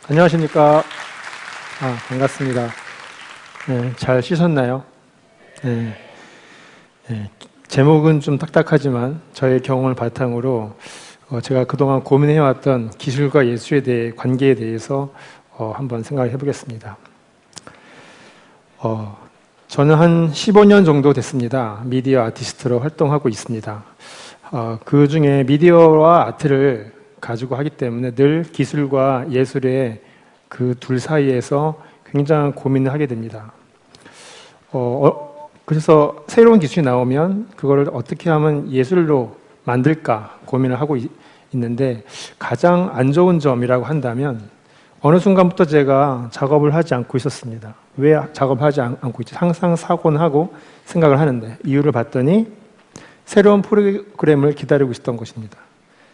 안녕하십니까. 반갑습니다. 네, 잘 쉬셨나요? 네, 네, 제목은 좀 딱딱하지만 저의 경험을 바탕으로 제가 그동안 고민해왔던 기술과 예술에 대해 관계에 대해서 한번 생각을 해보겠습니다. 저는 한 15년 정도 됐습니다. 미디어 아티스트로 활동하고 있습니다. 그 중에 미디어와 아트를 가지고 하기 때문에 늘 기술과 예술의 그 둘 사이에서 굉장한 고민을 하게 됩니다. 그래서 새로운 기술이 나오면 그걸 어떻게 하면 예술로 만들까 고민을 하고 있는데, 가장 안 좋은 점이라고 한다면 어느 순간부터 제가 작업을 하지 않고 있었습니다. 왜 작업하지 않고 있지? 항상 사고는 하고 생각을 하는데, 이유를 봤더니 새로운 프로그램을 기다리고 있었던 것입니다.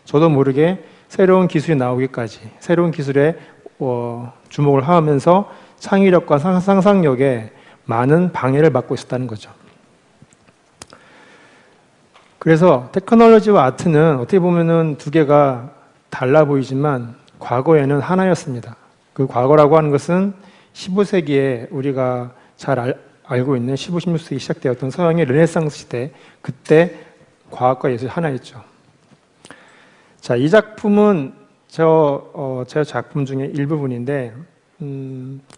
저도 모르게 새로운 기술이 나오기까지 새로운 기술에 주목을 하면서 창의력과 상상력에 많은 방해를 받고 있었다는 거죠. 그래서 테크놀로지와 아트는 어떻게 보면은 두 개가 달라 보이지만 과거에는 하나였습니다. 그 과거라고 하는 것은 15세기에 우리가 잘 알고 있는 15, 16세기 시작되었던 서양의 르네상스 시대, 그때 과학과 예술이 하나였죠. 자, 이 작품은 제 작품 중에 일부분인데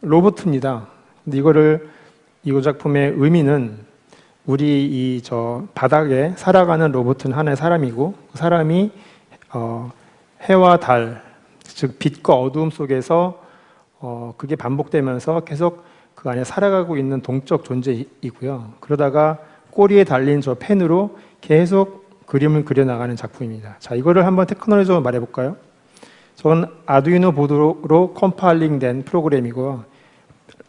로봇입니다. 근데 이 작품의 의미는 우리 바닥에 살아가는 로봇은 하나의 사람이고, 그 사람이 해와 달, 즉 빛과 어두움 속에서 그게 반복되면서 계속 그 안에 살아가고 있는 동적 존재이고요. 그러다가 꼬리에 달린 저 펜으로 계속 그림을 그려나가는 작품입니다. 자, 이거를 한번 테크놀로지로 말해볼까요? 저건 아두이노 보드로 컴파일링된 프로그램이고요.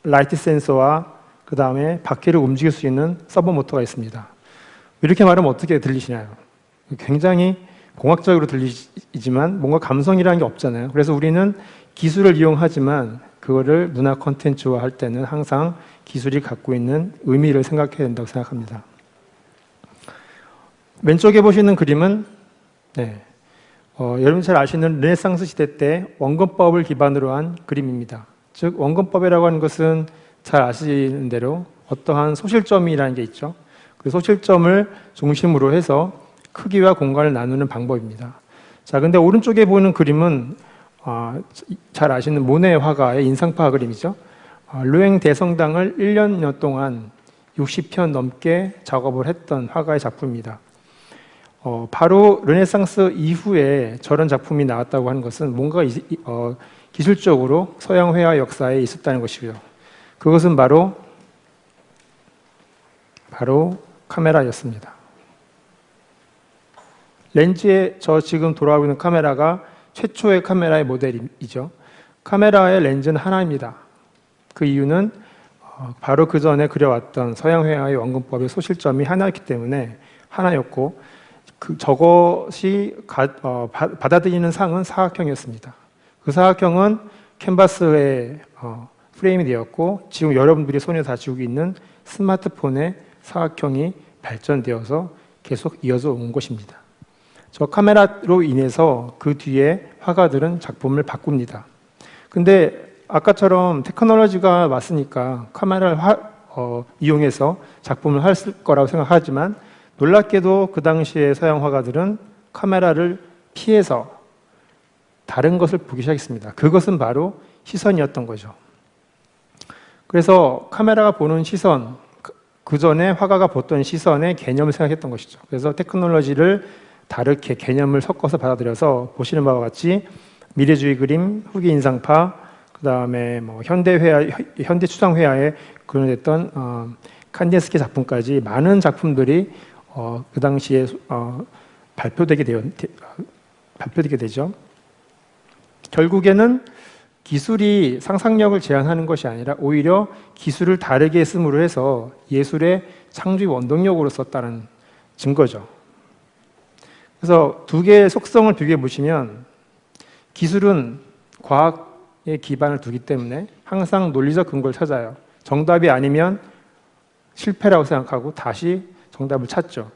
라이트 센서와 그 다음에 바퀴를 움직일 수 있는 서버 모터가 있습니다. 이렇게 말하면 어떻게 들리시나요? 굉장히 공학적으로 들리지만 뭔가 감성이라는 게 없잖아요. 그래서 우리는 기술을 이용하지만 그거를 문화 콘텐츠화 할 때는 항상 기술이 갖고 있는 의미를 생각해야 된다고 생각합니다. 왼쪽에 보시는 그림은 여러분 잘 아시는 르네상스 시대 때 원근법을 기반으로 한 그림입니다. 즉 원근법이라고 하는 것은 잘 아시는 대로 어떠한 소실점이라는 게 있죠. 그 소실점을 중심으로 해서 크기와 공간을 나누는 방법입니다. 자, 근데 오른쪽에 보이는 그림은 잘 아시는 모네 화가의 인상파 그림이죠. 르행 대성당을 1년여 동안 60편 넘게 작업을 했던 화가의 작품입니다. 바로 르네상스 이후에 저런 작품이 나왔다고 하는 것은 뭔가 기술적으로 서양 회화 역사에 있었다는 것이고요. 그것은 바로 카메라였습니다. 렌즈에 지금 돌아가고 있는 카메라가 최초의 카메라의 모델이죠. 카메라의 렌즈는 하나입니다. 그 이유는 바로 그 전에 그려왔던 서양 회화의 원근법의 소실점이 하나였기 때문에 하나였고, 저것이 받아들이는 상은 사각형이었습니다. 그 사각형은 캔버스에 프레임이 되었고, 지금 여러분들이 손에 다쥐고 있는 스마트폰의 사각형이 발전되어서 계속 이어져 온 것입니다. 저 카메라로 인해서 그 뒤에 화가들은 작품을 바꿉니다. 근데 아까처럼 테크놀로지가 왔으니까 카메라를 이용해서 작품을 할 거라고 생각하지만, 놀랍게도 그 당시에 서양 화가들은 카메라를 피해서 다른 것을 보기 시작했습니다. 그것은 바로 시선이었던 거죠. 그래서 카메라가 보는 시선, 그 전에 화가가 보던 시선의 개념을 생각했던 것이죠. 그래서 테크놀로지를 다르게 개념을 섞어서 받아들여서 보시는 바와 같이 미래주의 그림, 후기 인상파, 그 다음에 현대 추상 회화에 근원했던 칸디스키 작품까지 많은 작품들이 그 당시에 발표되게 되죠. 결국에는 기술이 상상력을 제한하는 것이 아니라 오히려 기술을 다르게 쓰므로 해서 예술의 창조의 원동력으로 썼다는 증거죠. 그래서 두 개의 속성을 비교해 보시면, 기술은 과학에 기반을 두기 때문에 항상 논리적 근거를 찾아요. 정답이 아니면 실패라고 생각하고 다시 정답을 찾죠.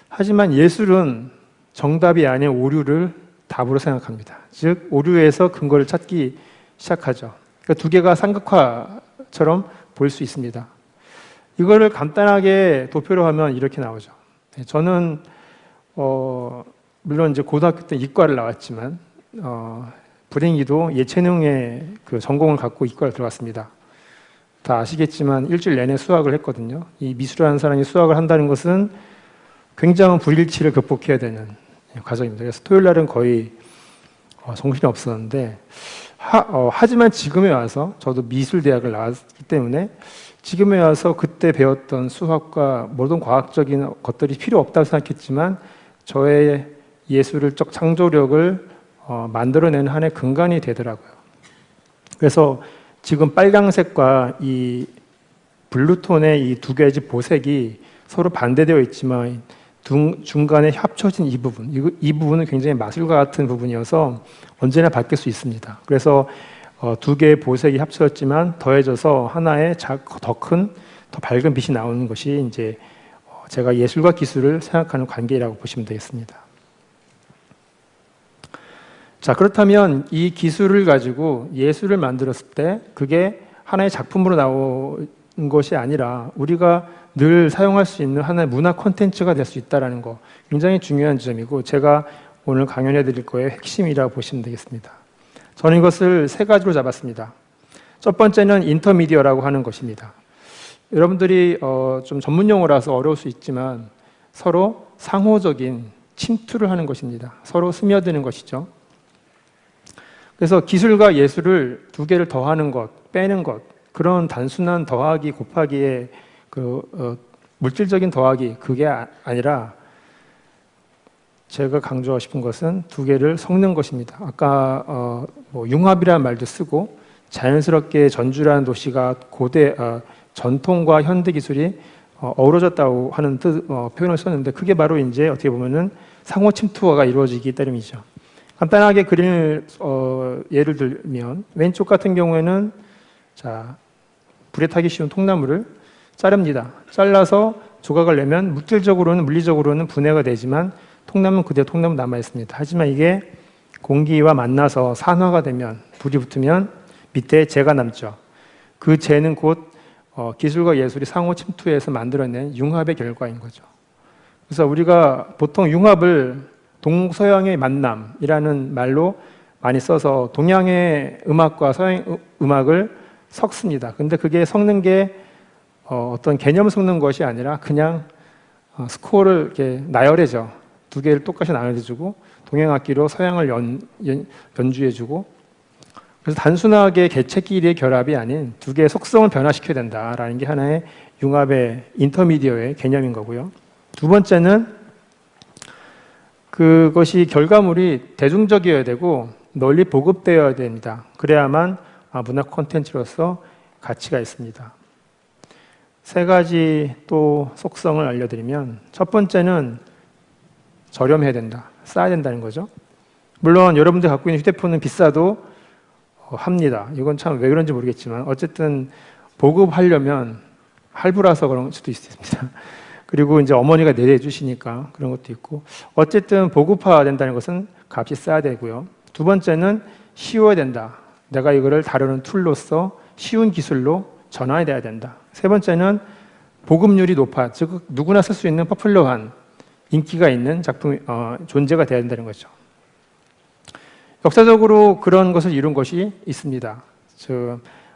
하지만 예술은 정답이 아닌 오류를 답으로 생각합니다. 즉 오류에서 근거를 찾기 시작하죠. 그러니까 두 개가 삼각화처럼 보일 수 있습니다. 이거를 간단하게 도표로 하면 이렇게 나오죠. 저는 물론 이제 고등학교 때 이과를 나왔지만 불행히도 예체능의 그 전공을 갖고 이과를 들어갔습니다. 다 아시겠지만 일주일 내내 수학을 했거든요. 이 미술하는 사람이 수학을 한다는 것은 굉장한 불일치를 극복해야 되는 과정입니다. 그래서 토요일 날은 거의 정신이 없었는데 하지만 지금에 와서 저도 미술대학을 나왔기 때문에 지금에 와서 그때 배웠던 수학과 모든 과학적인 것들이 필요 없다고 생각했지만 저의 예술적 창조력을 만들어내는 하나의 근간이 되더라고요. 그래서 지금 빨강색과 이 블루톤의 이 두 가지 보색이 서로 반대되어 있지만 중간에 합쳐진 이 부분은 굉장히 마술과 같은 부분이어서 언제나 바뀔 수 있습니다. 그래서 두 개의 보색이 합쳐졌지만 더해져서 하나의 더 큰, 더 밝은 빛이 나오는 것이 이제 제가 예술과 기술을 생각하는 관계라고 보시면 되겠습니다. 자, 그렇다면 이 기술을 가지고 예술을 만들었을 때 그게 하나의 작품으로 나오는 것이 아니라 우리가 늘 사용할 수 있는 하나의 문화 콘텐츠가 될 수 있다는 거 굉장히 중요한 지점이고 제가 오늘 강연해 드릴 거의 핵심이라고 보시면 되겠습니다. 저는 이것을 세 가지로 잡았습니다. 첫 번째는 인터미디어라고 하는 것입니다. 여러분들이 좀 전문 용어라서 어려울 수 있지만 서로 상호적인 침투를 하는 것입니다. 서로 스며드는 것이죠. 그래서 기술과 예술을 두 개를 더하는 것, 빼는 것, 그런 단순한 더하기, 곱하기의 물질적인 더하기, 그게 아니라 제가 강조하고 싶은 것은 두 개를 섞는 것입니다. 아까 융합이라는 말도 쓰고 자연스럽게 전주라는 도시가 전통과 현대 기술이 어우러졌다고 하는 표현을 썼는데 그게 바로 이제 어떻게 보면은 상호 침투가 이루어지기 때문이죠. 간단하게 예를 들면 왼쪽 같은 경우에는 자, 불에 타기 쉬운 통나무를 자릅니다. 잘라서 조각을 내면 물리적으로는 분해가 되지만 통나무는 그대로 통나무 남아 있습니다. 하지만 이게 공기와 만나서 산화가 되면 불이 붙으면 밑에 재가 남죠. 그 재는 곧 기술과 예술이 상호 침투해서 만들어낸 융합의 결과인 거죠. 그래서 우리가 보통 융합을 동서양의 만남이라는 말로 많이 써서 동양의 음악과 서양 음악을 섞습니다. 근데 그게 섞는 게 어떤 개념을 섞는 것이 아니라 그냥 스코어를 이렇게 나열해줘. 두 개를 똑같이 나열해주고 동양 악기로 서양을 연주해주고 그래서 단순하게 개체끼리의 결합이 아닌 두 개의 속성을 변화시켜야 된다라는 게 하나의 융합의 인터미디어의 개념인 거고요. 두 번째는 그것이 결과물이 대중적이어야 되고 널리 보급되어야 됩니다. 그래야만 문화 콘텐츠로서 가치가 있습니다. 세 가지 또 속성을 알려드리면 첫 번째는 저렴해야 된다. 싸야 된다는 거죠. 물론 여러분들 갖고 있는 휴대폰은 비싸도 합니다. 이건 참 왜 그런지 모르겠지만 어쨌든 보급하려면 할부라서 그런 수도 있습니다. 그리고 이제 어머니가 내려주시니까 그런 것도 있고 어쨌든 보급화된다는 것은 값이 싸야 되고요. 두 번째는 쉬워야 된다. 내가 이거를 다루는 툴로서 쉬운 기술로 전환해야 된다. 세 번째는 보급률이 높아, 즉 누구나 쓸 수 있는 퍼플러한 인기가 있는 작품 존재가 돼야 된다는 거죠. 역사적으로 그런 것을 이룬 것이 있습니다.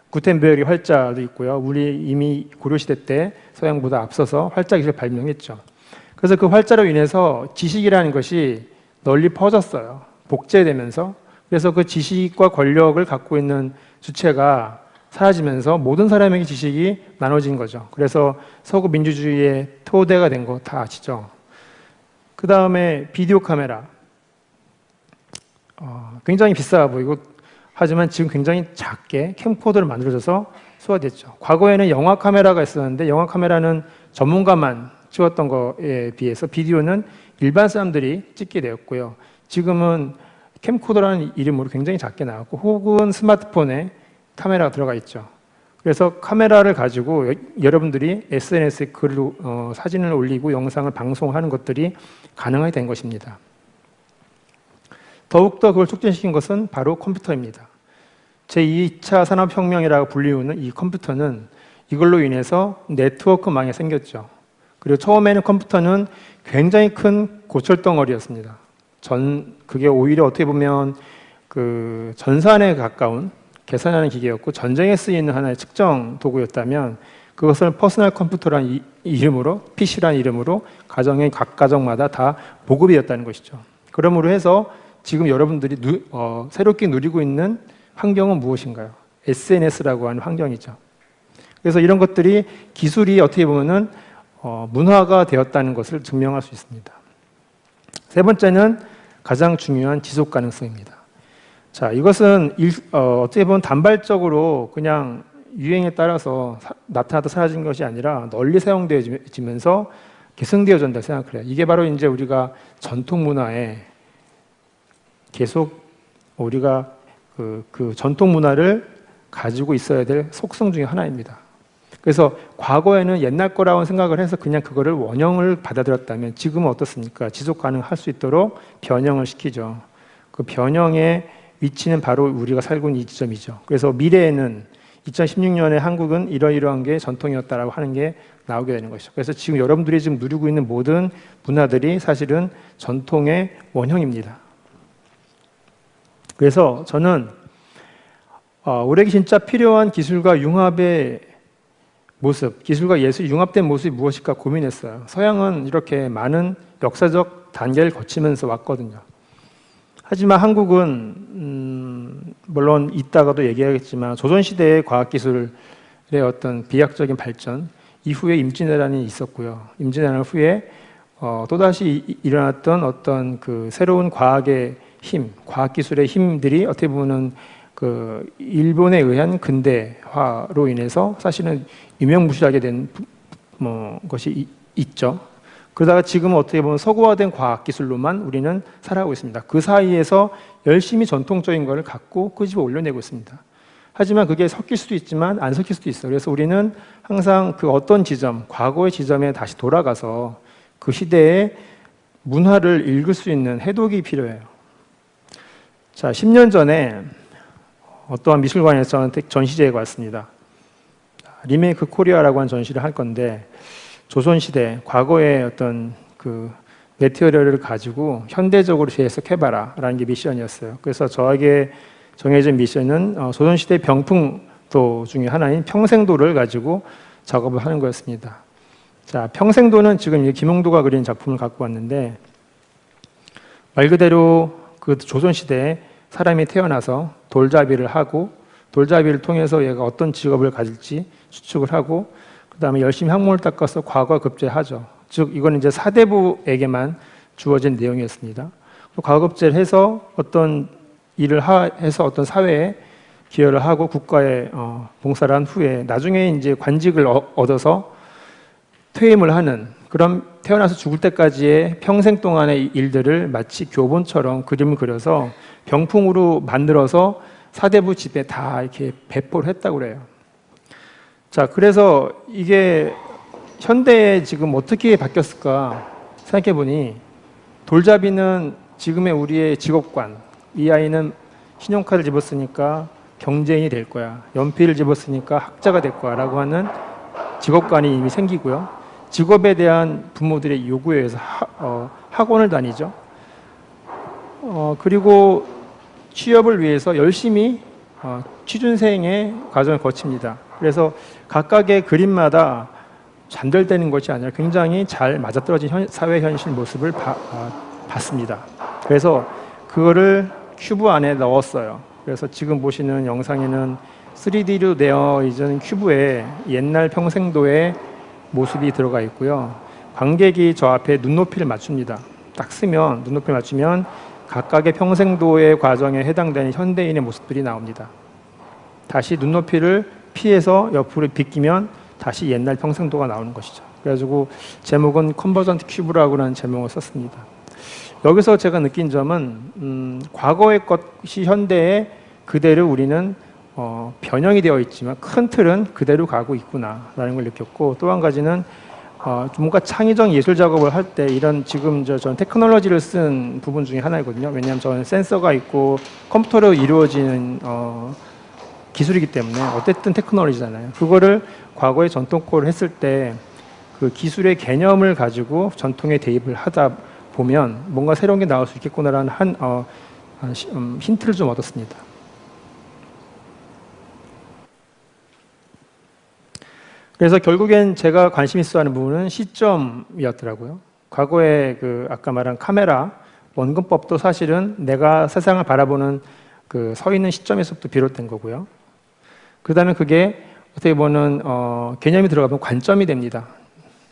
구텐베르의 활자도 있고요. 우리 이미 고려시대 때 서양보다 앞서서 활자 기술을 발명했죠. 그래서 그 활자로 인해서 지식이라는 것이 널리 퍼졌어요. 복제되면서. 그래서 그 지식과 권력을 갖고 있는 주체가 사라지면서 모든 사람에게 지식이 나눠진 거죠. 그래서 서구 민주주의의 토대가 된 거 다 아시죠? 그 다음에 비디오 카메라. 굉장히 비싸 보이고 하지만 지금 굉장히 작게 캠코더를 만들어져서 소화됐죠. 과거에는 영화 카메라가 있었는데 영화 카메라는 전문가만 찍었던 거에 비해서 비디오는 일반 사람들이 찍게 되었고요. 지금은 캠코더라는 이름으로 굉장히 작게 나왔고 혹은 스마트폰에 카메라가 들어가 있죠. 그래서 카메라를 가지고 여러분들이 SNS에 사진을 올리고 영상을 방송하는 것들이 가능하게 된 것입니다. 더욱더 그걸 촉진시킨 것은 바로 컴퓨터입니다. 제2차 산업혁명이라고 불리우는 이 컴퓨터는 이걸로 인해서 네트워크망이 생겼죠. 그리고 처음에는 컴퓨터는 굉장히 큰 고철덩어리였습니다. 그게 오히려 어떻게 보면 그 전산에 가까운 계산하는 기계였고 전쟁에 쓰이는 하나의 측정 도구였다면 그것을 퍼스널 컴퓨터라는 이름으로 PC라는 이름으로 가정의 각 가정마다 다 보급이었다는 것이죠. 그러므로 해서 지금 여러분들이 새롭게 누리고 있는 환경은 무엇인가요? SNS라고 하는 환경이죠. 그래서 이런 것들이 기술이 어떻게 보면은 문화가 되었다는 것을 증명할 수 있습니다. 세 번째는 가장 중요한 지속 가능성입니다. 자, 이것은 어떻게 보면 단발적으로 그냥 유행에 따라서 나타나다 사라진 것이 아니라 널리 사용되어지면서 계승되어진다 생각을 해요. 이게 바로 이제 우리가 전통 문화에 계속 우리가 그 전통 문화를 가지고 있어야 될 속성 중에 하나입니다. 그래서 과거에는 옛날 거라고 생각을 해서 그냥 그거를 원형을 받아들였다면 지금은 어떻습니까? 지속 가능할 수 있도록 변형을 시키죠. 그 변형의 위치는 바로 우리가 살고 있는 이 지점이죠. 그래서 미래에는 2016년에 한국은 이러이러한 게 전통이었다라고 하는 게 나오게 되는 것이죠. 그래서 지금 여러분들이 지금 누리고 있는 모든 문화들이 사실은 전통의 원형입니다. 그래서 저는 우리에게 진짜 필요한 기술과 융합의 모습, 기술과 예술이 융합된 모습이 무엇일까 고민했어요. 서양은 이렇게 많은 역사적 단계를 거치면서 왔거든요. 하지만 한국은 물론 이따가도 얘기하겠지만 조선시대의 과학기술의 어떤 비약적인 발전 이후에 임진왜란이 있었고요. 임진왜란 후에 또다시 일어났던 어떤 그 새로운 과학의 힘, 과학기술의 힘들이 어떻게 보면 그 일본에 의한 근대화로 인해서 사실은 유명무실하게 된 것이 있죠. 그러다가 지금은 어떻게 보면 서구화된 과학기술로만 우리는 살아가고 있습니다. 그 사이에서 열심히 전통적인 것을 갖고 끄집어 올려내고 있습니다. 하지만 그게 섞일 수도 있지만 안 섞일 수도 있어요. 그래서 우리는 항상 그 어떤 지점, 과거의 지점에 다시 돌아가서 그 시대의 문화를 읽을 수 있는 해독이 필요해요. 자, 10년 전에 어떠한 미술관에서 저한테 전시제에 왔습니다. 리메이크 코리아라고 하는 전시를 할 건데 조선시대 과거의 어떤 그 매티리얼을 가지고 현대적으로 재해석해봐라 라는 게 미션이었어요. 그래서 저에게 정해진 미션은 조선시대 병풍도 중에 하나인 평생도를 가지고 작업을 하는 거였습니다. 자, 평생도는 지금 김홍도가 그린 작품을 갖고 왔는데 말 그대로 그 조선시대에 사람이 태어나서 돌잡이를 하고 돌잡이를 통해서 얘가 어떤 직업을 가질지 추측을 하고 그 다음에 열심히 학문을 닦아서 과거 급제하죠. 즉 이거는 이제 사대부에게만 주어진 내용이었습니다. 과거 급제를 해서 어떤 일을 해서 어떤 사회에 기여를 하고 국가에 봉사를 한 후에 나중에 이제 관직을 얻어서 퇴임을 하는 그런 태어나서 죽을 때까지의 평생 동안의 일들을 마치 교본처럼 그림을 그려서 병풍으로 만들어서 사대부 집에 다 이렇게 배포를 했다고 그래요. 자, 그래서 이게 현대에 지금 어떻게 바뀌었을까 생각해 보니 돌잡이는 지금의 우리의 직업관, 이 아이는 신용카드를 집었으니까 경제인이 될 거야. 연필을 집었으니까 학자가 될 거야 라고 하는 직업관이 이미 생기고요. 직업에 대한 부모들의 요구에 의해서 학원을 다니죠. 그리고 취업을 위해서 열심히 취준생의 과정을 거칩니다. 그래서 각각의 그림마다 잔들되는 것이 아니라 굉장히 잘 맞아떨어진 사회 현실 모습을 봤습니다. 그래서 그거를 큐브 안에 넣었어요. 그래서 지금 보시는 영상에는 3D로 되어 있는 큐브에 옛날 평생도의 모습이 들어가 있고요. 관객이 저 앞에 눈높이를 맞춥니다. 딱 쓰면 눈높이를 맞추면 각각의 평생도의 과정에 해당되는 현대인의 모습들이 나옵니다. 다시 눈높이를 피해서 옆으로 비끼면 다시 옛날 평생도가 나오는 것이죠. 그래가지고 제목은 컨버전트 큐브라고 하는 제목을 썼습니다. 여기서 제가 느낀 점은 과거의 것이 현대에 그대로 우리는 변형이 되어 있지만 큰 틀은 그대로 가고 있구나라는 걸 느꼈고 또 한 가지는 뭔가 창의적 예술 작업을 할 때 이런 지금 저는 테크놀로지를 쓴 부분 중에 하나이거든요. 왜냐하면 저는 센서가 있고 컴퓨터로 이루어지는 기술이기 때문에 어쨌든 테크놀로지잖아요. 그거를 과거에 전통코를 했을 때 그 기술의 개념을 가지고 전통에 대입을 하다 보면 뭔가 새로운 게 나올 수 있겠구나라는 힌트를 좀 얻었습니다. 그래서 결국엔 제가 관심 있어 하는 부분은 시점이었더라고요. 과거에 그 아까 말한 카메라, 원근법도 사실은 내가 세상을 바라보는 그 서 있는 시점에서부터 비롯된 거고요. 그 다음에 그게 어떻게 보면 개념이 들어가면 관점이 됩니다.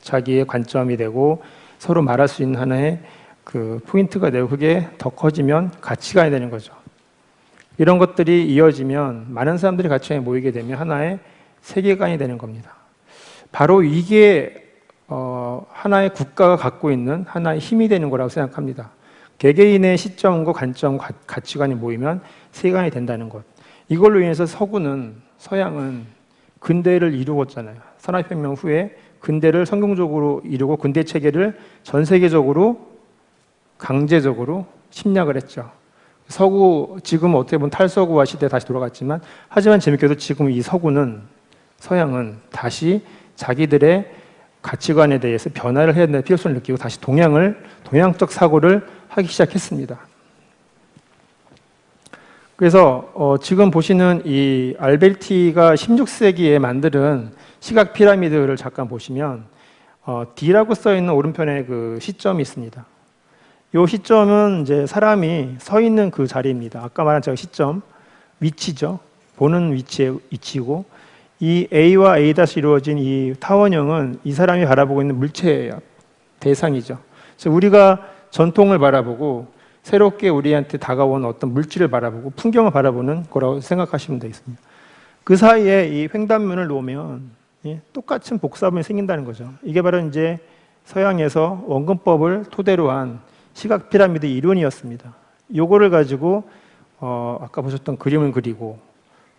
자기의 관점이 되고 서로 말할 수 있는 하나의 그 포인트가 되고 그게 더 커지면 가치관이 되는 거죠. 이런 것들이 이어지면 많은 사람들이 같이 모이게 되면 하나의 세계관이 되는 겁니다. 바로 이게 하나의 국가가 갖고 있는 하나의 힘이 되는 거라고 생각합니다. 개개인의 시점과 관점, 가치관이 모이면 세계관이 된다는 것. 이걸로 인해서 서양은 근대를 이루었잖아요. 산업혁명 후에 근대를 성공적으로 이루고 근대 체계를 전 세계적으로 강제적으로 침략을 했죠. 지금 어떻게 보면 탈서구화 시대에 다시 돌아갔지만 하지만 재밌게도 지금 이 서양은 다시 자기들의 가치관에 대해서 변화를 해야 되는 필요성을 느끼고 다시 동양적 사고를 하기 시작했습니다. 그래서 지금 보시는 이 알베르티가 16세기에 만든 시각 피라미드를 잠깐 보시면 D라고 써 있는 오른편에 그 시점이 있습니다. 이 시점은 이제 사람이 서 있는 그 자리입니다. 아까 말한 저 시점, 위치죠. 보는 위치의 위치고 이 A와 A' 이루어진 이 타원형은 이 사람이 바라보고 있는 물체예요. 대상이죠. 그래서 우리가 전통을 바라보고 새롭게 우리한테 다가온 어떤 물질을 바라보고 풍경을 바라보는 거라고 생각하시면 되겠습니다. 그 사이에 이 횡단면을 놓으면 똑같은 복사본이 생긴다는 거죠. 이게 바로 이제 서양에서 원근법을 토대로 한 시각 피라미드 이론이었습니다. 요거를 가지고 아까 보셨던 그림을 그리고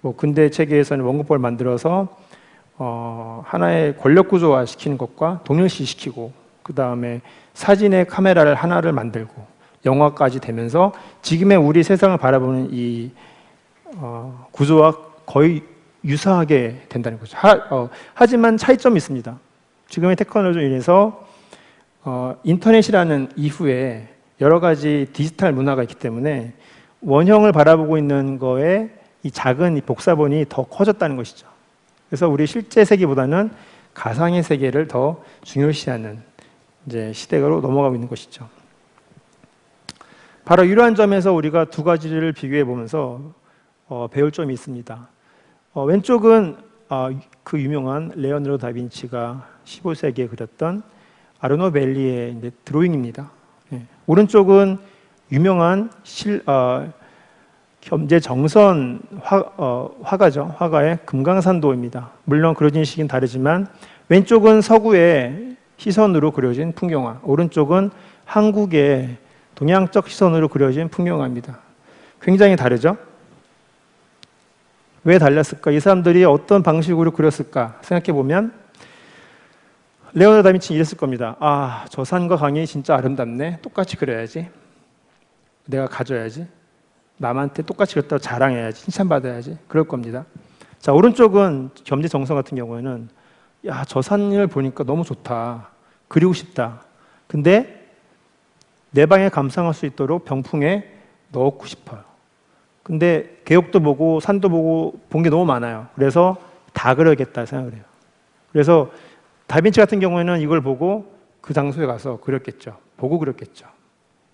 뭐 근대 체계에서는 원근법을 만들어서 하나의 권력 구조화 시키는 것과 동일시 시키고 그 다음에 사진의 카메라를 하나를 만들고 영화까지 되면서 지금의 우리 세상을 바라보는 이 구조와 거의 유사하게 된다는 거죠. 하지만 차이점이 있습니다. 지금의 테크놀로지로 인해서 인터넷이라는 이후에 여러 가지 디지털 문화가 있기 때문에 원형을 바라보고 있는 거에 이 작은 이 복사본이 더 커졌다는 것이죠. 그래서 우리 실제 세계보다는 가상의 세계를 더 중요시하는 이제 시대로 넘어가고 있는 것이죠. 바로 이러한 점에서 우리가 두 가지를 비교해 보면서 배울 점이 있습니다. 왼쪽은 그 유명한 레오나르도 다빈치가 15세기에 그렸던 아르노 벨리의 이제 드로잉입니다. 오른쪽은 유명한 겸재 정선 화가죠. 화가의 금강산도입니다. 물론 그려진 시기는 다르지만 왼쪽은 서구의 시선으로 그려진 풍경화, 오른쪽은 한국의 동양적 시선으로 그려진 풍경화입니다. 굉장히 다르죠? 왜 달랐을까? 이 사람들이 어떤 방식으로 그렸을까? 생각해 보면 레오나르도 다빈치는 이랬을 겁니다. 저 산과 강이 진짜 아름답네. 똑같이 그려야지. 내가 가져야지. 남한테 똑같이 그렸다고 자랑해야지. 칭찬받아야지. 그럴 겁니다. 자, 오른쪽은 겸재정선 같은 경우에는 저 산을 보니까 너무 좋다. 그리고 싶다. 근데 내 방에 감상할 수 있도록 병풍에 넣고 싶어요. 근데 계곡도 보고 산도 보고 본 게 너무 많아요. 그래서 다 그려야겠다 생각을 해요. 그래서 다빈치 같은 경우에는 이걸 보고 그 장소에 가서 그렸겠죠. 보고 그렸겠죠.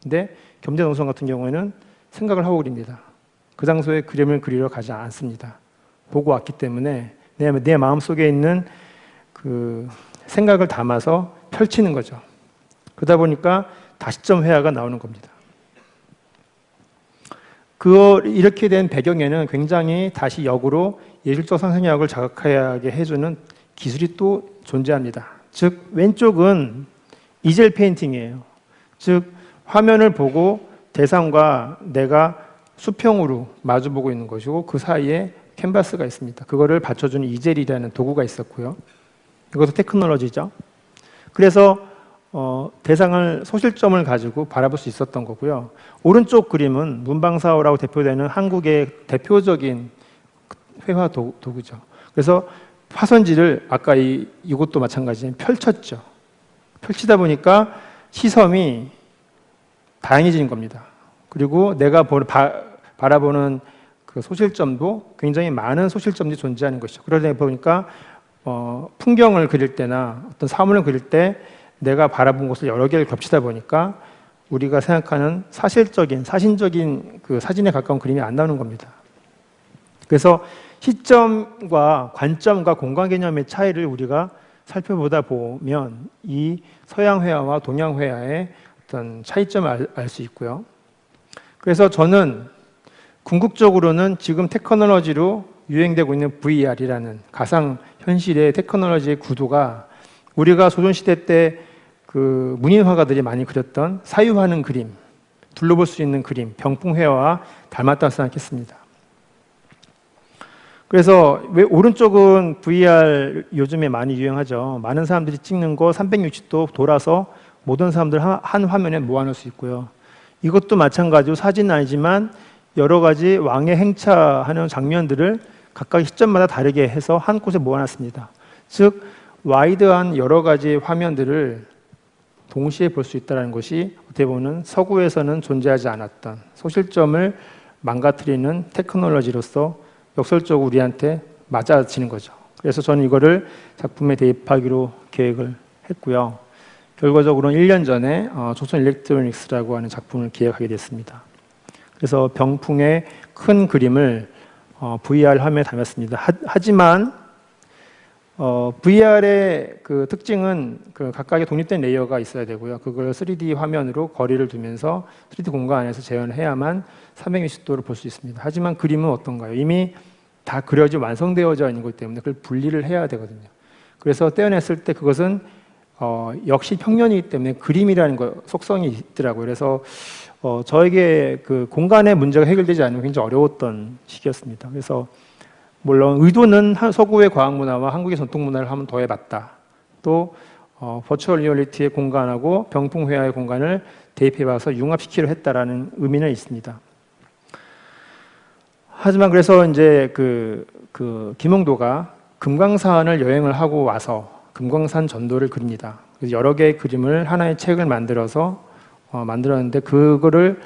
근데 겸재정선 같은 경우에는 생각을 하고 그립니다. 그 장소에 그림을 그리러 가지 않습니다. 보고 왔기 때문에 내 마음속에 있는 그 생각을 담아서 펼치는 거죠. 그러다 보니까 다시점 회화가 나오는 겁니다. 이렇게 된 배경에는 굉장히 다시 역으로 예술적 상상력을 자극하게 해주는 기술이 또 존재합니다. 즉 왼쪽은 이젤 페인팅이에요. 즉 화면을 보고 대상과 내가 수평으로 마주보고 있는 것이고 그 사이에 캔버스가 있습니다. 그거를 받쳐주는 이젤이라는 도구가 있었고요. 이것도 테크놀로지죠. 그래서 대상을 소실점을 가지고 바라볼 수 있었던 거고요. 오른쪽 그림은 문방사호라고 대표되는 한국의 대표적인 회화 도구죠. 그래서 화선지를 아까 이것도 마찬가지로 펼쳤죠. 펼치다 보니까 시선이 다양해지는 겁니다. 그리고 내가 바라보는 그 소실점도 굉장히 많은 소실점들이 존재하는 것이죠. 그러다 보니까 풍경을 그릴 때나 어떤 사물을 그릴 때 내가 바라본 곳을 여러 개를 겹치다 보니까 우리가 생각하는 사신적인 그 사진에 가까운 그림이 안 나오는 겁니다. 그래서 시점과 관점과 공간 개념의 차이를 우리가 살펴보다 보면 이 서양 회화와 동양 회화의 어떤 차이점을 알 수 있고요. 그래서 저는 궁극적으로는 지금 테크놀로지로 유행되고 있는 VR이라는 가상현실의 테크놀로지의 구도가 우리가 조선시대 때 그 문인화가들이 많이 그렸던 사유하는 그림, 둘러볼 수 있는 그림, 병풍회화와 닮았다고 생각했습니다. 그래서 왜 오른쪽은 VR 요즘에 많이 유행하죠. 많은 사람들이 찍는 거 360도 돌아서 모든 사람들 한 화면에 모아놓을 수 있고요. 이것도 마찬가지로 사진은 아니지만 여러 가지 왕의 행차하는 장면들을 각각 시점마다 다르게 해서 한 곳에 모아놨습니다. 즉 와이드한 여러 가지 화면들을 동시에 볼 수 있다는 것이 어떻게 보면 서구에서는 존재하지 않았던 소실점을 망가뜨리는 테크놀로지로서 역설적으로 우리한테 맞아지는 거죠. 그래서 저는 이거를 작품에 대입하기로 계획을 했고요. 결과적으로는 1년 전에 조선 일렉트로닉스라고 하는 작품을 기획하게 됐습니다. 그래서 병풍의 큰 그림을 VR 화면에 담았습니다. 하지만 VR의 그 특징은 그 각각의 독립된 레이어가 있어야 되고요. 그걸 3D 화면으로 거리를 두면서 3D 공간 안에서 재현을 해야만 360도를 볼 수 있습니다. 하지만 그림은 어떤가요? 이미 다 그려져 완성되어져 있는 것 때문에 그걸 분리를 해야 되거든요. 그래서 떼어냈을 때 그것은 역시 평면이기 때문에 그림이라는 속성이 있더라고요. 그래서 저에게 그 공간의 문제가 해결되지 않으면 굉장히 어려웠던 시기였습니다. 그래서 물론 의도는 서구의 과학문화와 한국의 전통문화를 한번 더해봤다. 또 버추얼 리얼리티의 공간하고 병풍회화의 공간을 대입해봐서 융합시키려 했다라는 의미는 있습니다. 하지만 그래서 이제 그 김홍도가 금강산을 여행을 하고 와서 금강산 전도를 그립니다. 그래서 여러 개의 그림을 하나의 책을 만들어서 만들었는데 그거를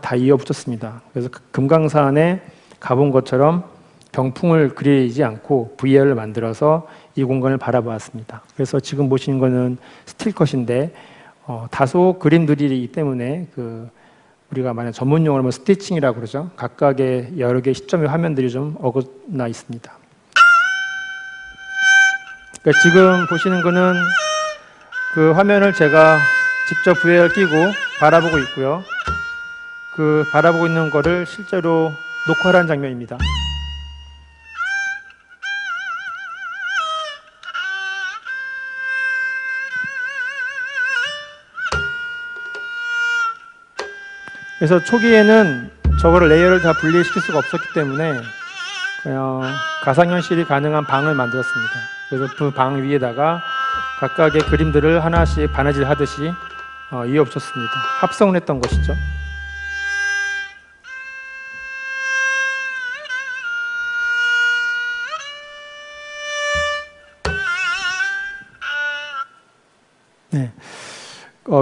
다 이어붙였습니다. 그래서 금강산에 가본 것처럼 병풍을 그리지 않고 VR을 만들어서 이 공간을 바라보았습니다. 그래서 지금 보시는 거는 스틸컷인데 다소 그림들이기 때문에 우리가 만약 전문 용어로 스티칭이라고 그러죠. 각각의 여러 개의 시점의 화면들이 좀 어긋나 있습니다. 그러니까 지금 보시는 거는 그 화면을 제가 직접 VR 끼고 바라보고 있고요. 그 바라보고 있는 거를 실제로 녹화를 한 장면입니다. 그래서 초기에는 저거를 레이어를 다 분리시킬 수가 없었기 때문에 그냥 가상현실이 가능한 방을 만들었습니다. 그래서 그 방 위에다가 각각의 그림들을 하나씩 바느질 하듯이 이어붙였습니다. 합성을 했던 것이죠. 네.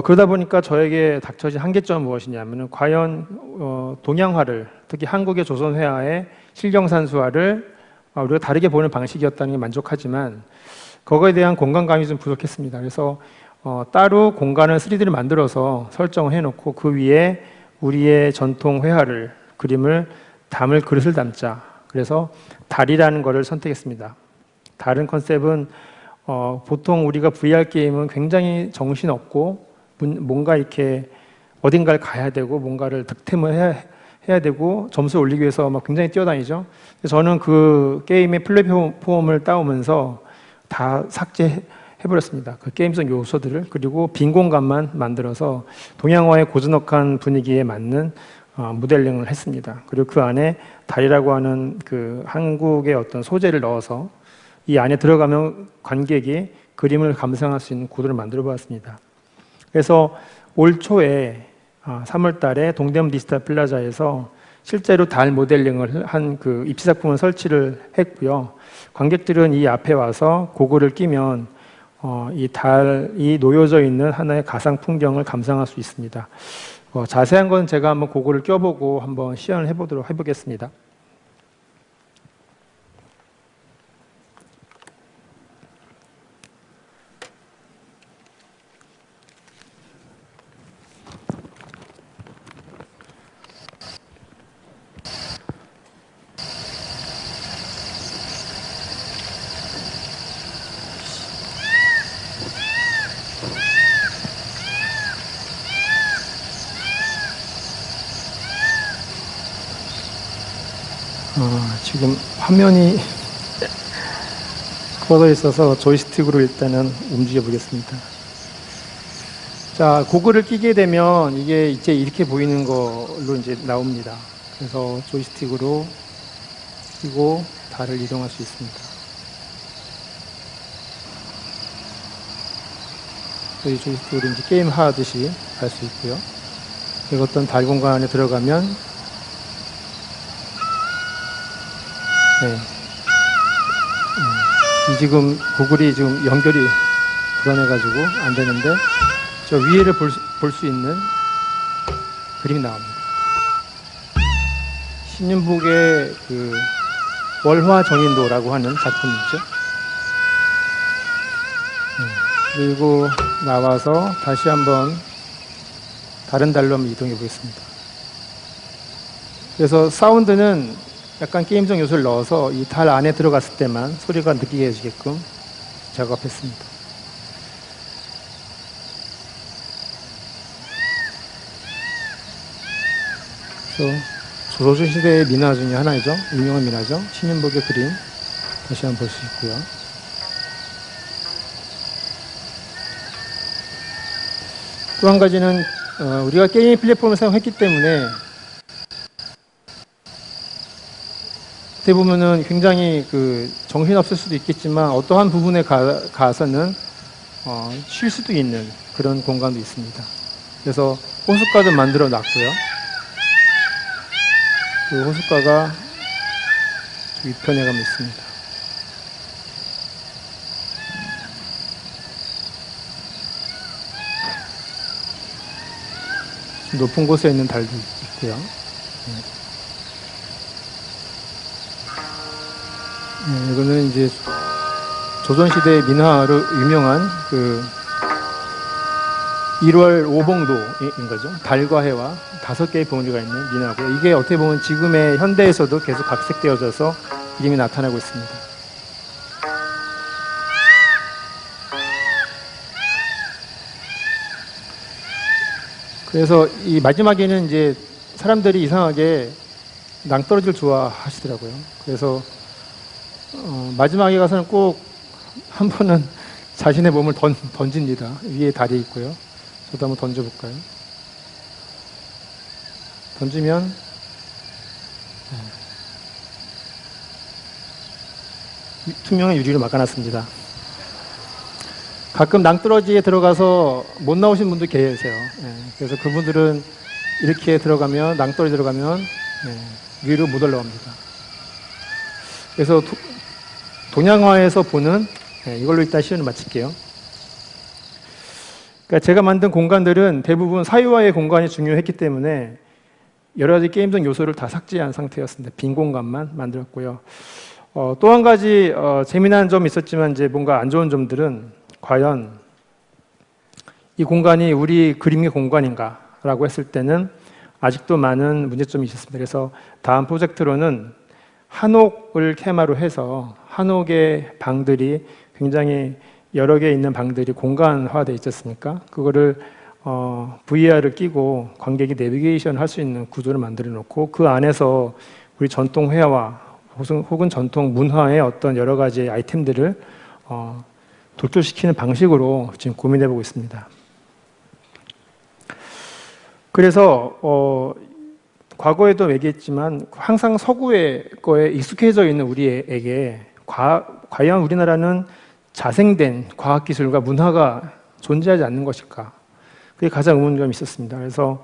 그러다 보니까 저에게 닥쳐진 한계점은 무엇이냐면 과연 동양화를 특히 한국의 조선회화의 실경산수화를 우리가 다르게 보는 방식이었다는 게 만족하지만 그거에 대한 공간감이 좀 부족했습니다. 그래서 따로 공간을 3D를 만들어서 설정을 해놓고 그 위에 우리의 전통 회화를 그림을 담을 그릇을 담자. 그래서 달이라는 거를 선택했습니다. 다른 컨셉은 보통 우리가 VR 게임은 굉장히 정신없고 뭔가 이렇게 어딘가를 가야 되고 뭔가를 득템을 해야 되고 점수를 올리기 위해서 막 굉장히 뛰어다니죠. 저는 그 게임의 플랫폼을 따오면서 다 삭제해버렸습니다. 그 게임성 요소들을. 그리고 빈 공간만 만들어서 동양화의 고즈넉한 분위기에 맞는 모델링을 했습니다. 그리고 그 안에 달이라고 하는 그 한국의 어떤 소재를 넣어서 이 안에 들어가면 관객이 그림을 감상할 수 있는 구도를 만들어 보았습니다. 그래서 올 초에 3월 달에 동대문 디지털 플라자에서 실제로 달 모델링을 한 그 입시작품을 설치를 했고요. 관객들은 이 앞에 와서 고글을 끼면 이 달이 놓여져 있는 하나의 가상 풍경을 감상할 수 있습니다. 자세한 건 제가 한번 고글을 껴보고 한번 시연을 해보겠습니다. 지금 화면이 꺼져 있어서 조이스틱으로 일단은 움직여 보겠습니다. 자, 고글을 끼게 되면 이게 이제 이렇게 보이는 걸로 이제 나옵니다. 그래서 조이스틱으로 끼고 달을 이동할 수 있습니다. 저희 조이스틱으로 이제 게임 하듯이 할 수 있고요. 그리고 어떤 달 공간에 들어가면 이 지금 구글이 지금 연결이 불안해가지고 안 되는데 저 위에를 볼 수 있는 그림이 나옵니다. 신윤복의 그 월화정인도라고 하는 작품이죠. 그리고 나와서 다시 한번 다른 달로 한번 이동해 보겠습니다. 그래서 사운드는 약간 게임성 요소를 넣어서 이 달 안에 들어갔을 때만 소리가 느끼게 해주게끔 작업했습니다. 그래서 조선시대의 민화 중에 하나이죠. 유명한 민화죠. 신윤복의 그림 다시 한번 볼 수 있고요. 또 한 가지는 우리가 게임 플랫폼을 사용했기 때문에 어떻게 보면은 굉장히 그 정신없을 수도 있겠지만 어떠한 부분에 가서는 쉴 수도 있는 그런 공간도 있습니다. 그래서 호숫가도 만들어 놨고요. 그 호숫가가 위편에 가면 있습니다. 높은 곳에 있는 달도 있고요. 이거는 이제 조선시대 민화로 유명한 그 1월 오봉도인 거죠. 달과 해와 5개의 봉우리가 있는 민화고요. 이게 어떻게 보면 지금의 현대에서도 계속 각색되어져서 그림이 나타나고 있습니다. 그래서 이 마지막에는 이제 사람들이 이상하게 낭떠러지를 좋아하시더라고요. 그래서 마지막에 가서는 꼭 한 번은 자신의 몸을 던집니다. 위에 달이 있고요. 저도 한번 던져볼까요? 던지면 투명한 유리로 막아놨습니다. 가끔 낭떠러지에 들어가서 못 나오신 분도 계세요. 그래서 그분들은 이렇게 들어가면 낭떠러지 들어가면 위로 못 올라갑니다. 그래서 동양화에서 보는 이걸로 일단 시연을 마칠게요. 그러니까 제가 만든 공간들은 대부분 사유화의 공간이 중요했기 때문에 여러 가지 게임성 요소를 다 삭제한 상태였습니다. 빈 공간만 만들었고요. 또 한 가지 재미난 점이 있었지만 이제 뭔가 안 좋은 점들은 과연 이 공간이 우리 그림의 공간인가라고 했을 때는 아직도 많은 문제점이 있었습니다. 그래서 다음 프로젝트로는 한옥을 테마로 해서 한옥의 방들이 굉장히 여러 개 있는 방들이 공간화되어 있지 않습니까? 그거를 VR을 끼고 관객이 내비게이션 할 수 있는 구조를 만들어 놓고 그 안에서 우리 전통 회화 혹은 전통 문화의 어떤 여러 가지 아이템들을 돌출시키는 방식으로 지금 고민해 보고 있습니다. 그래서 과거에도 얘기했지만 항상 서구의 거에 익숙해져 있는 우리에게 과연 우리나라는 자생된 과학기술과 문화가 존재하지 않는 것일까? 그게 가장 의문점이 있었습니다. 그래서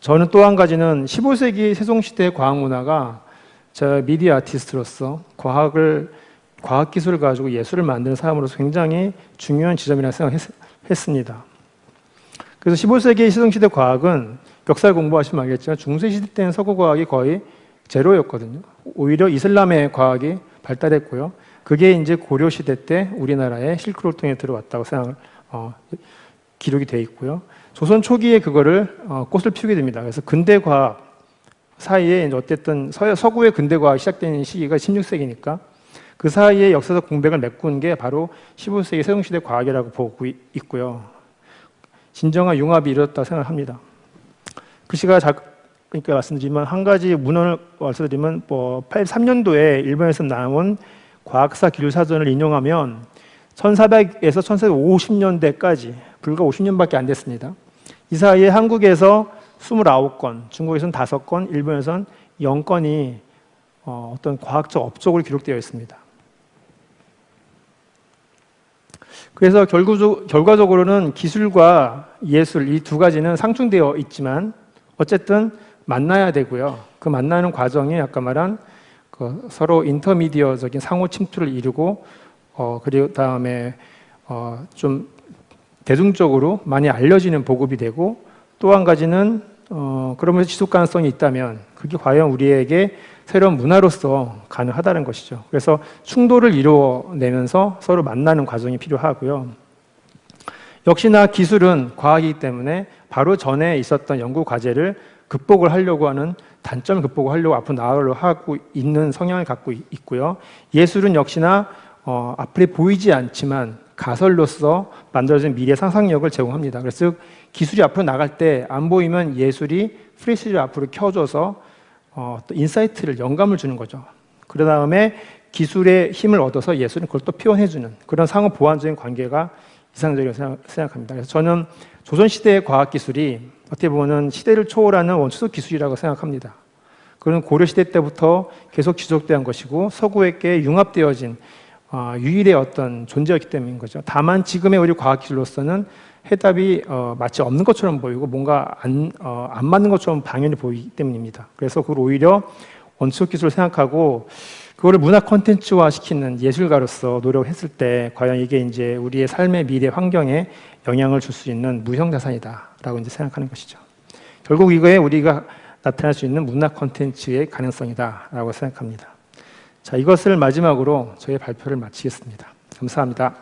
저는 또 한 가지는 15세기 세종시대의 과학문화가 저 미디어 아티스트로서 과학기술을 가지고 예술을 만드는 사람으로서 굉장히 중요한 지점이라고 생각했습니다. 그래서 15세기 세종시대 과학은 역사를 공부하시면 알겠지만 중세시대 때는 서구과학이 거의 제로였거든요. 오히려 이슬람의 과학이 발달했고요. 그게 이제 고려시대 때 우리나라에 실크로드 통해 들어왔다고 기록이 되어 있고요. 조선 초기에 그거를 꽃을 피우게 됩니다. 그래서 근대과학 사이에 이제 어쨌든 서구의 근대과학이 시작된 시기가 16세기니까 그 사이에 역사적 공백을 메꾼 게 바로 15세기 세종시대 과학이라고 보고 있고요. 진정한 융합이 이루어졌다고 생각합니다. 글씨가 그러니까 말씀드리면 한 가지 문헌을 말씀드리면 83년도에 일본에서 나온 과학사 기술사전을 인용하면 1400에서 1450년대까지 불과 50년밖에 안 됐습니다. 이 사이에 한국에서 29건, 중국에서는 5건, 일본에서는 0건이 어떤 과학적 업적으로 기록되어 있습니다. 그래서 결과적으로는 기술과 예술 이 두 가지는 상충되어 있지만 어쨌든 만나야 되고요. 그 만나는 과정이 아까 말한 서로 인터미디어적인 상호 침투를 이루고 그리고 다음에 좀 대중적으로 많이 알려지는 보급이 되고 또 한 가지는 그러면서 지속 가능성이 있다면 그게 과연 우리에게 새로운 문화로서 가능하다는 것이죠. 그래서 충돌을 이루어내면서 서로 만나는 과정이 필요하고요. 역시나 기술은 과학이기 때문에 바로 전에 있었던 연구 과제를 극복을 하려고 하는 단점을 극복을 하려고 앞으로 나아가려고 하고 있는 성향을 갖고 있고요. 예술은 역시나 앞에 보이지 않지만 가설로서 만들어진 미래 상상력을 제공합니다. 그래서 기술이 앞으로 나갈 때 안 보이면 예술이 프레시를 앞으로 켜줘서 또 인사이트를 영감을 주는 거죠. 그 다음에 기술의 힘을 얻어서 예술은 그걸 또 표현해주는 그런 상호 보완적인 관계가 이상적이라고 생각합니다. 그래서 저는 조선시대의 과학기술이 어떻게 보면 시대를 초월하는 원초적 기술이라고 생각합니다. 그건 고려시대 때부터 계속 지속된 것이고 서구에게 융합되어진 유일의 어떤 존재였기 때문인 거죠. 다만 지금의 우리 과학기술로서는 해답이 마치 없는 것처럼 보이고 뭔가 안 맞는 것처럼 당연히 보이기 때문입니다. 그래서 그걸 오히려 원초적 기술을 생각하고 그거를 문화 콘텐츠화 시키는 예술가로서 노력했을 때 과연 이게 이제 우리의 삶의 미래 환경에 영향을 줄 수 있는 무형자산이다라고 이제 생각하는 것이죠. 결국 이거에 우리가 나타날 수 있는 문화 콘텐츠의 가능성이다라고 생각합니다. 자, 이것을 마지막으로 저의 발표를 마치겠습니다. 감사합니다.